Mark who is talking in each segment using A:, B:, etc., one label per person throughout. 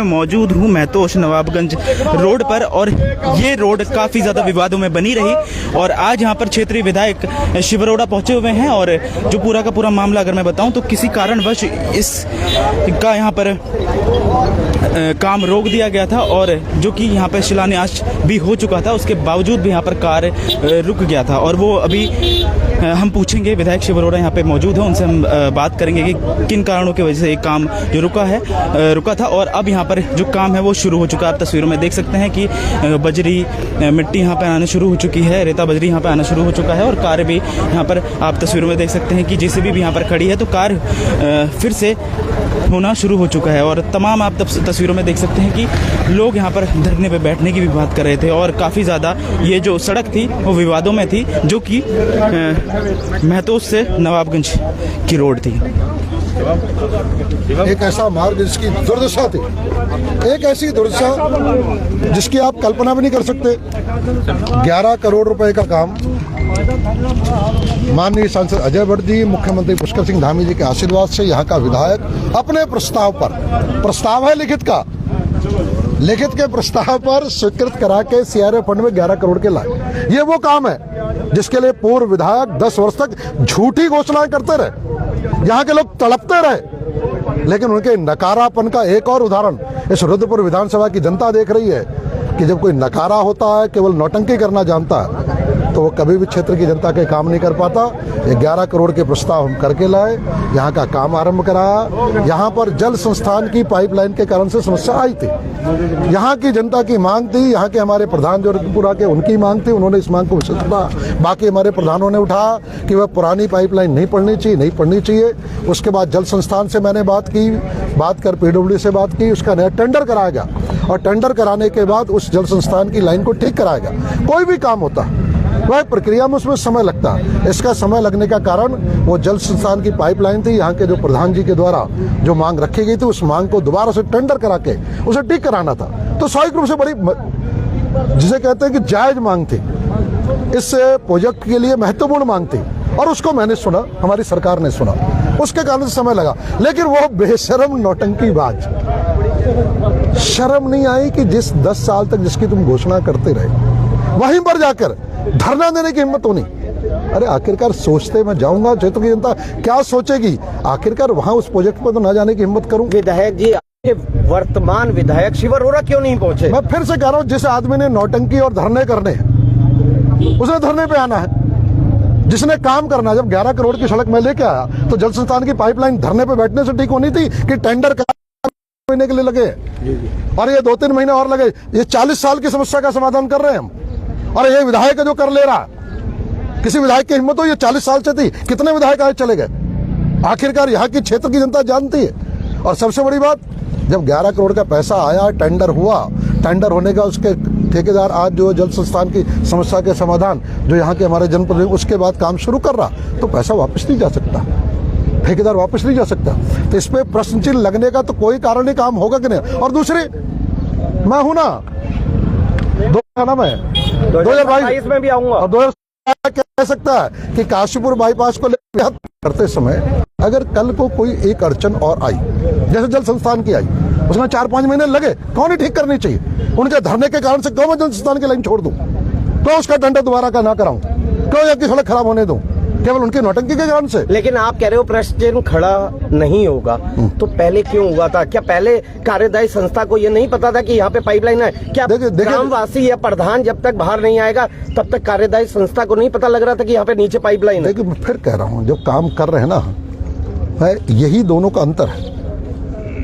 A: मौजूद हूँ महतोश नवाबगंज रोड पर, और ये रोड काफ़ी ज़्यादा विवादों में बनी रही। और आज यहाँ पर क्षेत्रीय विधायक शिव अरोड़ा पहुँचे हुए हैं, और जो पूरा का पूरा मामला अगर मैं बताऊँ तो किसी कारणवश इसका यहाँ पर काम रोक दिया गया था, और जो कि यहाँ पर शिलान्यास भी हो चुका था, उसके बावजूद भी यहाँ पर कार्य रुक गया था। और वो अभी हम पूछेंगे, विधायक शिव अरोड़ा यहाँ पे मौजूद है, उनसे हम बात करेंगे कि किन कारणों की वजह से ये काम जो रुका था और अब यहाँ पर जो काम है वो शुरू हो चुका है। आप तस्वीरों में देख सकते हैं कि बजरी मिट्टी यहाँ पर आना शुरू हो चुकी है, रेता बजरी यहाँ पर आना शुरू हो चुका है, और कार्य भी यहाँ पर आप तस्वीरों में देख सकते हैं कि जेसीबी भी यहाँ पर खड़ी है, तो कार्य फिर से होना शुरू हो चुका है। और तमाम आप तस्वीरों में देख सकते हैं कि लोग यहाँ पर धरने पे बैठने की भी बात कर रहे थे, और काफ़ी ज़्यादा ये जो सड़क थी वो विवादों में थी, जो कि महतोश से नवाबगंज की रोड थी।
B: एक ऐसा मार्ग जिसकी दुर्दशा थी, एक ऐसी दुर्दशा जिसकी आप कल्पना भी नहीं कर सकते। 11 करोड़ रुपए का काम माननीय सांसद अजय भट्ट जी, मुख्यमंत्री पुष्कर सिंह धामी जी के आशीर्वाद से यहाँ का विधायक अपने प्रस्ताव है लिखित के प्रस्ताव पर स्वीकृत करा के सीआरए फंड में 11 करोड़ के लाए। ये वो काम है जिसके लिए पूर्व विधायक 10 वर्ष तक झूठी घोषणाएं करते रहे, यहाँ के लोग तड़पते रहे, लेकिन उनके नकारापन का एक और उदाहरण इस रुद्रपुर विधानसभा की जनता देख रही है कि जब कोई नकारा होता है, केवल नौटंकी करना जानता है, तो वो कभी भी क्षेत्र की जनता के काम नहीं कर पाता। ये 11 करोड़ के प्रस्ताव हम करके लाए, यहाँ का काम आरंभ कराया। यहाँ पर जल संस्थान की पाइपलाइन के कारण से समस्या आई थी, यहाँ की जनता की मांग थी, यहाँ के हमारे प्रधान जो रुद्रपुरा के उनकी मांग थी, उन्होंने इस मांग को विशेषता बाकी हमारे प्रधानों ने उठाया कि वह पुरानी पाइपलाइन नहीं पड़नी चाहिए। उसके बाद जल संस्थान से मैंने बात कर पीडब्ल्यूडी से बात की, उसका नया टेंडर कराया गया, और टेंडर कराने के बाद उस जल संस्थान की लाइन को ठीक कराया गया। कोई भी काम होता वह प्रक्रिया में उसमें समय लगता है। इसका समय लगने का कारण वो जल संस्थान की पाइपलाइन थी, यहाँ के जो प्रधान जी के द्वारा जो मांग रखी गई थी, उस मांग को दोबारा से टेंडर करा के उसे ठीक कराना था। तो स्वाभाविक रूप से बड़ी जिसे कहते हैं कि जायज मांग थी, इस प्रोजेक्ट के लिए महत्वपूर्ण मांग थी, और उसको मैंने सुना, हमारी सरकार ने सुना, उसके कारण से समय लगा। लेकिन वो बेशरम नौटंकीबाज, शर्म नहीं आई कि जिस 10 साल तक जिसकी तुम घोषणा करते रहे, वहीं पर जाकर धरना देने की हिम्मत होनी। अरे आखिरकार सोचते मैं जाऊंगा, क्षेत्र की जनता क्या सोचेगी, आखिरकार वहां उस प्रोजेक्ट पर तो ना जाने की हिम्मत करूं।
C: विधायक जी, वर्तमान विधायक शिव अरोड़ा क्यों नहीं पहुंचे?
B: मैं फिर से कह रहा हूं, जिस आदमी ने नौटंकी और धरने करने हैं उसे धरने पे आना है, जिसने काम करना है। जब 11 करोड़ की सड़क मैं लेके आया तो जल संस्थान की पाइपलाइन धरने पे बैठने से ठीक होनी थी कि टेंडर महीने के लिए लगे, और ये 2-3 महीने और लगे। ये 40 साल की समस्या का समाधान कर रहे हैं हम, और ये विधायक जो कर ले रहा, किसी विधायक की हिम्मत हो, ये 40 साल से थी, कितने विधायक आए चले गए। आखिरकार यहाँ की क्षेत्र की जनता जानती है। और सबसे बड़ी बात, जब 11 करोड़ का पैसा आया, टेंडर हुआ, टेंडर होने का उसके ठेकेदार आज जो जल संस्थान की समस्या के समाधान जो यहाँ के हमारे जनप्रतिनिधि, उसके बाद काम शुरू कर रहा, तो पैसा वापस नहीं जा सकता, ठेकेदार वापस नहीं जा सकता। तो इस पे प्रश्न चिन्ह लगने का तो कोई कारण नहीं, काम होगा कि नहीं। और दूसरी, मैं हूं ना, 2022 में भी आऊंगा, और 2000 कह सकता है कि काशीपुर बाईपास को करते समय अगर कल को कोई एक अड़चन और आई, जैसे जल संस्थान की आई, उसमें 4-5 महीने लगे, कौन ही ठीक करनी चाहिए। उनके धरने के कारण से क्यों मैं जल संस्थान की लाइन छोड़ दूं, क्यों उसका टेंडर दोबारा का ना कराऊं, क्यों यहाँ की सड़क खराब होने दूं, केवल उनकी नौटंकी के कारण से।
C: लेकिन आप कह रहे हो प्रश्न चिन्ह खड़ा नहीं होगा, तो पहले क्यों हुआ था? क्या पहले कार्यदायी संस्था को ये नहीं पता था कि यहाँ पे पाइपलाइन है? क्या ग्रामवासी या प्रधान जब तक बाहर नहीं आएगा तब तक कार्यदायी संस्था को नहीं पता लग रहा था कि यहाँ पे नीचे पाइपलाइन है?
B: देखिए, फिर कह रहा हूँ, जो काम कर रहे हैं ना, यही दोनों का अंतर है।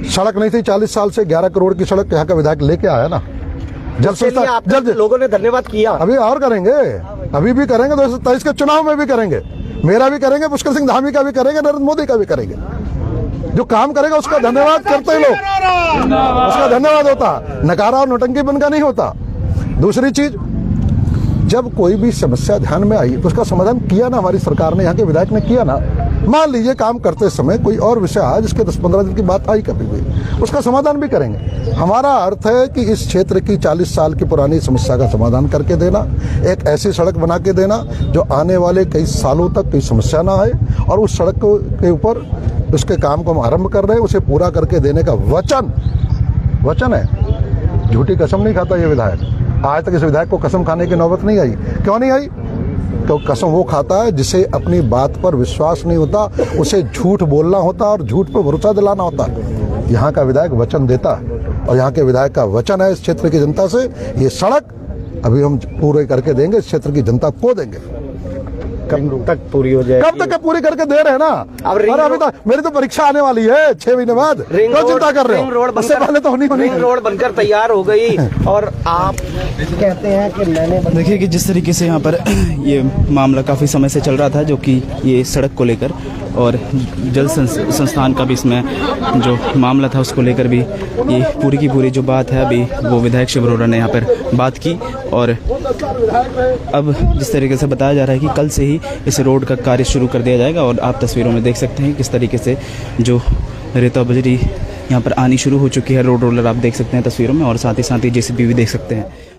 B: सड़क नहीं थी 40 साल से, 11 करोड़ की सड़क यहाँ का विधायक लेके आया ना। जल संस्था जल
C: लोगों ने धन्यवाद किया,
B: अभी और करेंगे, अभी भी करेंगे, 2023 के चुनाव में भी करेंगे, मेरा भी करेंगे, पुष्कर सिंह धामी का भी करेंगे, नरेंद्र मोदी का भी करेंगे। जो काम करेगा उसका धन्यवाद करते हैं लोग, उसका धन्यवाद होता, नकारा और नौटंकी बनकर नहीं होता। दूसरी चीज, जब कोई भी समस्या ध्यान में आई तो उसका समाधान किया ना हमारी सरकार ने, यहाँ के विधायक ने किया ना। मान लीजिए काम करते समय कोई और विषय आया जिसके 10-15 दिन की बात आई कभी भी, उसका समाधान भी करेंगे। हमारा अर्थ है कि इस क्षेत्र की 40 साल की पुरानी समस्या का समाधान करके देना, एक ऐसी सड़क बना के देना जो आने वाले कई सालों तक कोई समस्या ना आए, और उस सड़क के ऊपर उसके काम को हम आरंभ कर रहे हैं, उसे पूरा करके देने का वचन वचन है, झूठी कसम नहीं खाता ये विधायक। आज तक इस विधायक को कसम खाने की नौबत नहीं आई। क्यों नहीं आई? तो कसम वो खाता है जिसे अपनी बात पर विश्वास नहीं होता, उसे झूठ बोलना होता और झूठ पर भरोसा दिलाना होता। यहाँ का विधायक वचन देता है और यहाँ के विधायक का वचन है इस क्षेत्र की जनता से, ये सड़क अभी हम पूरे करके देंगे, इस क्षेत्र की जनता को देंगे।
C: कब तक पूरी हो जाएगी?
B: कब तक पूरी करके दे रहे हैं ना। अरे अभी तो मेरी तो परीक्षा आने वाली है 6 महीने बाद। क्यों चिंता कर रहे हो? उससे पहले तो होनी
C: रिंग रोड बनकर तैयार हो गई और आप कहते हैं कि मैंने
A: देखिए कि जिस तरीके से यहाँ पर ये मामला काफ़ी समय से चल रहा था, जो कि ये सड़क को लेकर और जल संस्थान का भी इसमें जो मामला था उसको लेकर भी ये पूरी की पूरी जो बात है अभी वो विधायक शिव अरोड़ा ने यहाँ पर बात की। और अब जिस तरीके से बताया जा रहा है कि कल से ही इस रोड का कार्य शुरू कर दिया जाएगा। और आप तस्वीरों में देख सकते हैं किस तरीके से जो रेता बजरी यहाँ पर आनी शुरू हो चुकी है। रोड रोलर आप देख सकते हैं तस्वीरों में, और साथ ही JCB भी देख सकते हैं।